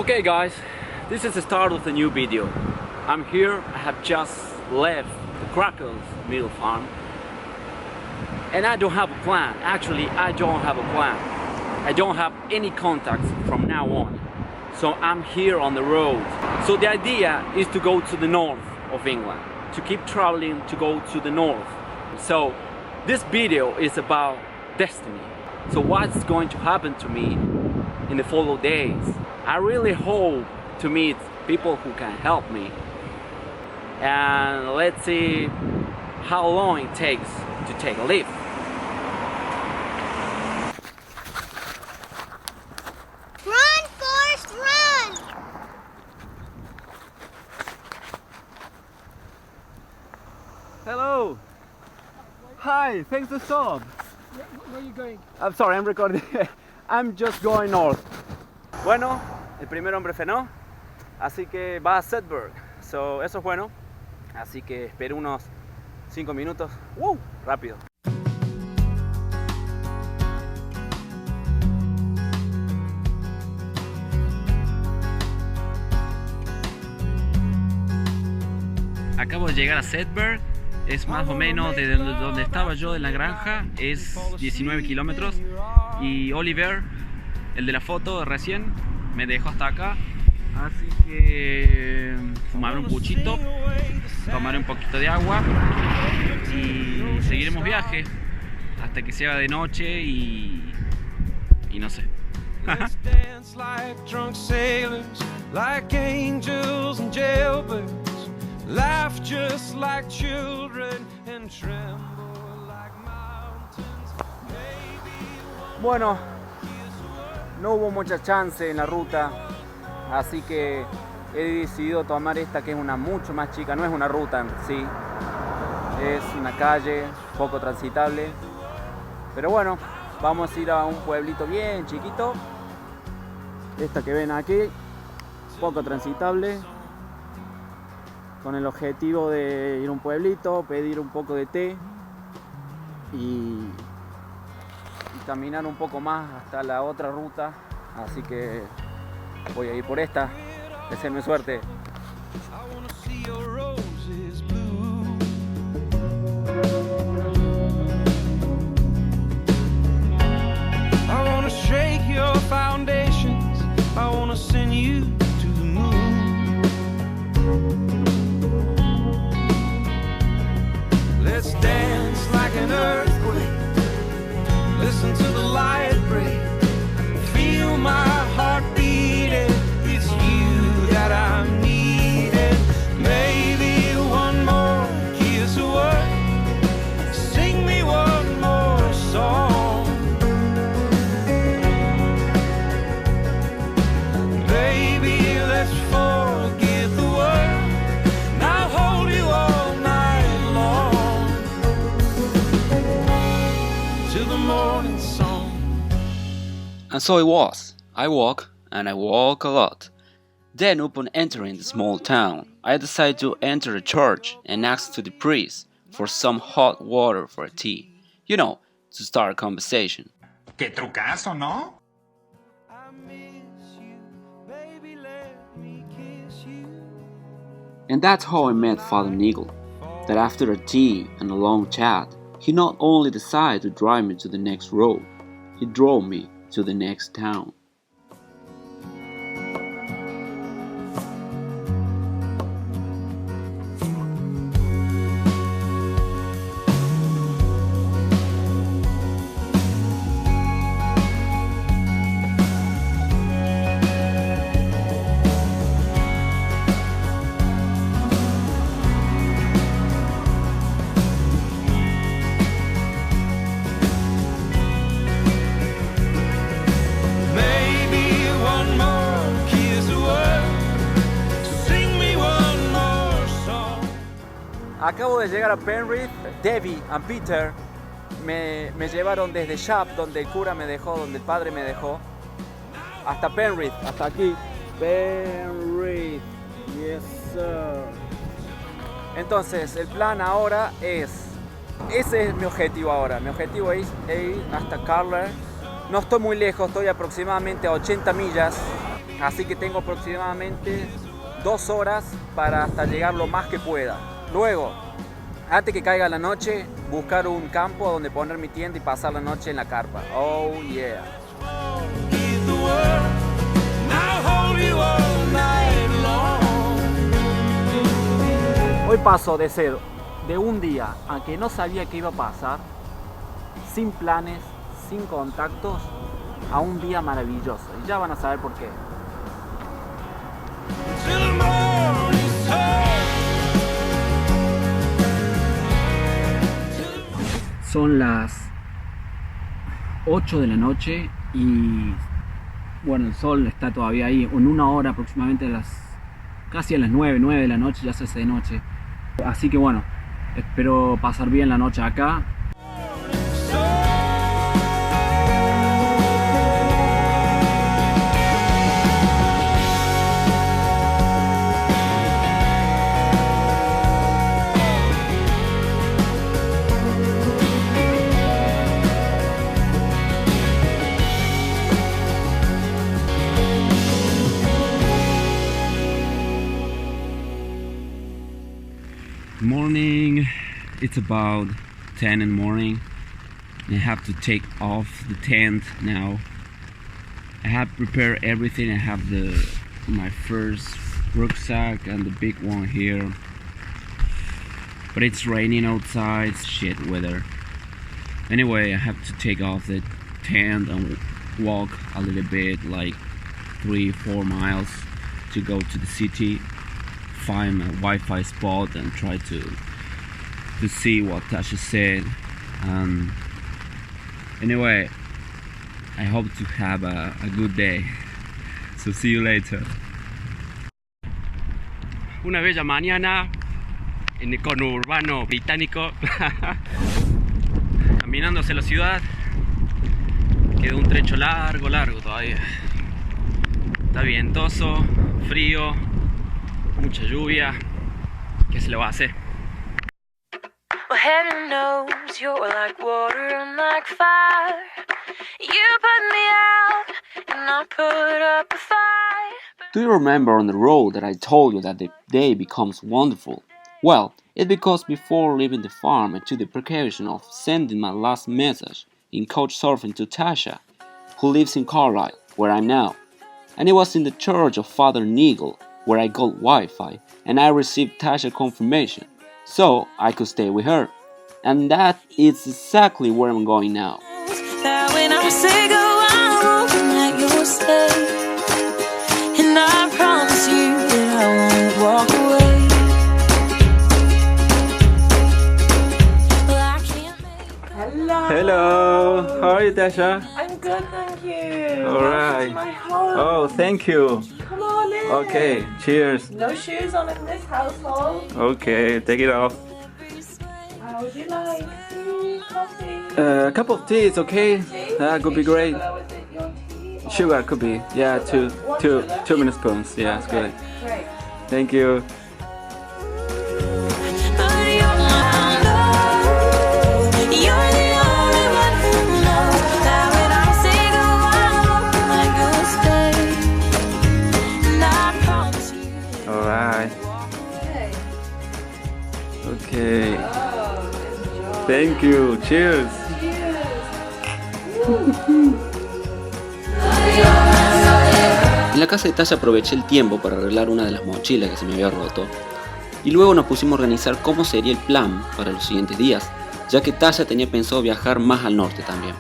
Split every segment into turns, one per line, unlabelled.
Okay guys, this is the start of the new video. I'm here, I have just left the Crackles mill farm and I don't have a plan. Actually, I don't have a plan. I don't have any contacts from now on. So I'm here on the road. So the idea is to go to the north of England, to keep traveling to go to the north. So this video is about destiny. So what's going to happen to me in the following days? I really hope to meet people who can help me, and let's see how long it takes to take a lift.
Run, Forrest, run!
Hello! Hi, thanks for the stop.
Where are you going?
I'm sorry, I'm recording. I'm just going north. Bueno, el primer hombre frenó, así que va a Sedberg. So, eso es bueno. Así que espero unos 5 minutos. ¡Wow! Rápido. Acabo de llegar a Sedberg. Es más o menos desde donde estaba yo en la granja, es 19 kilómetros. Y Oliver, el de la foto recién, me dejó hasta acá. Así que fumaré un puchito, tomaré un poquito de agua y seguiremos viaje hasta que sea de noche y no sé.
Laugh just like children and tremble like mountains.
Bueno, no hubo mucha chance en la ruta, así que he decidido tomar esta, que es una mucho más chica. No es una ruta en sí, es una calle poco transitable, pero bueno, vamos a ir a un pueblito bien chiquito. Esta que ven aquí, poco transitable, con el objetivo de ir a un pueblito, pedir un poco de té y caminar un poco más hasta la otra ruta. Así que voy a ir por esta. Deseenme suerte.
Let's dance like an earthquake. Listen to the light break. Feel my heart beating. It's you that I'm needing. Maybe one more kiss away. Sing me one more song. Baby, let's forget the world. Now hold you all night long. To the morning song.
And so it was. I walk, and I walk a lot. Then upon entering the small town, I decided to enter a church and ask to the priest for some hot water for a tea. You know, to start a conversation.
¡Qué trucazo!, ¿no?
I miss you, baby, let me kiss you.
And that's how I met Father Nigel. That after a tea and a long chat, he not only decided to drive me to the next road, he drove me to the next town.
Acabo de llegar a Penrith. Debbie y Peter me llevaron desde Shap, donde el cura me dejó, donde el padre me dejó, hasta Penrith, hasta aquí. Penrith, yes sir. Entonces el plan ahora es, ese es mi objetivo ahora. Mi objetivo es ir hasta Crackles. No estoy muy lejos, estoy aproximadamente a 80 millas. así que tengo aproximadamente 2 horas para hasta llegar lo más que pueda. Luego, antes que caiga la noche, buscar un campo donde poner mi tienda y pasar la noche en la carpa. Oh yeah. Hoy paso de ser de un día a que no sabía qué iba a pasar, sin planes, sin contactos, a un día maravilloso. Y ya van a saber por qué. Son las 8 de la noche y bueno, el sol está todavía ahí. En una hora aproximadamente, casi a las 9 de la noche ya se hace de noche. Así que bueno, espero pasar bien la noche acá. Morning, it's about 10 in the morning. I have to take off the tent now. I have prepared everything. I have my first rucksack and the big one here. But it's raining outside, shit weather. Anyway, I have to take off the tent and walk a little bit, like 3-4 miles to go to the city. Find a Wi-Fi spot and try to see what Tasha said. Anyway, I hope to have a good day. So see you later. Una bella mañana en el conurbano británico, caminando hacia la ciudad. Queda un trecho largo todavía. Está vientoso, frío, mucha lluvia. ¿Qué se le va a hacer?
Well, heaven knows you're like water and like fire. You put me out and I put up a fight.
Do you remember on the road that I told you that the day becomes wonderful? Well, it's because before leaving the farm I took the precaution of sending my last message in couchsurfing to Tasha, who lives in Carlisle, where I'm now. And it was in the church of Father Nigel, where I got Wi-Fi, and I received Tasha confirmation, so I could stay with her. And that is exactly where I'm going now.
That when I say go, I'm hoping that you'll stay. And I promise you that I won't walk away. Well, I can't make...
Hello.
Hello, how are you, Tasha?
I'm good, thank you.
All right.
Welcome to my home.
Oh, thank you.
Come on in.
Okay, cheers.
No shoes on in this household.
Okay, take it off.
How would you like? Tea, coffee?
A cup of tea is okay.
Tea?
That could be great.
Sugar with it, your tea? Or-
Sugar could be, yeah,
Sugar. One sugar?
2 minute spoons. Yeah, it's
Okay,
good.
Great.
Thank you.
But you're my love. You're the only one who knows that when I say go, I'm hoping that you'll stay. And I promise you.
All right.
Okay.
Okay.
Oh, enjoy.
Thank you. Cheers.
En la casa de Tasha aproveché el tiempo para arreglar una de las mochilas que se me había roto. Y luego nos pusimos a organizar cómo sería el plan para los siguientes días, ya que Tasha tenía pensado viajar más al norte también.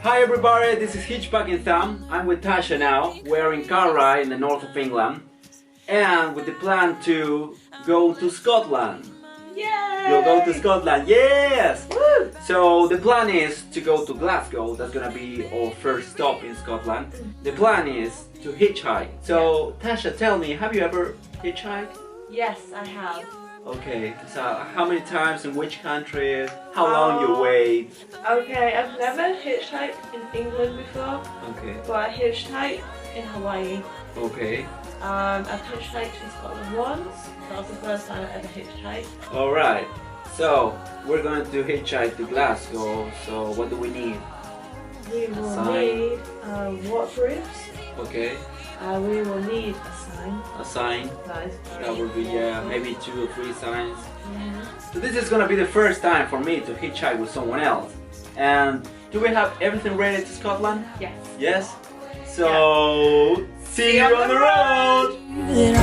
Hi everybody, this is Hitch Packing Thumb. I'm with Tasha now. We're in Carlisle in the north of England. And with the plan to go to Scotland.
Yay!
You'll go to Scotland, yes! Woo! So the plan is to go to Glasgow. That's gonna be our first stop in Scotland. The plan is to hitchhike. So Tasha, tell me, have you ever hitchhiked?
Yes, I have.
Okay, so how many times, in which country, how long you wait?
Okay, I've never hitchhiked in England before,
Okay,
but I hitchhiked in Hawaii.
okay.
I've hitchhiked in Scotland once. That was the first time I ever hitchhiked.
Alright, so we're going to hitchhike to Glasgow, so what do we need?
We will
sign.
need waterproofs.
Okay.
We will need a sign.
A sign.
Nice.
That would be maybe 2 or 3 signs.
Yeah.
So this is gonna be the first time for me to hitchhike with someone else. And do we have everything ready to Scotland?
Yes.
Yes? So see you on the road!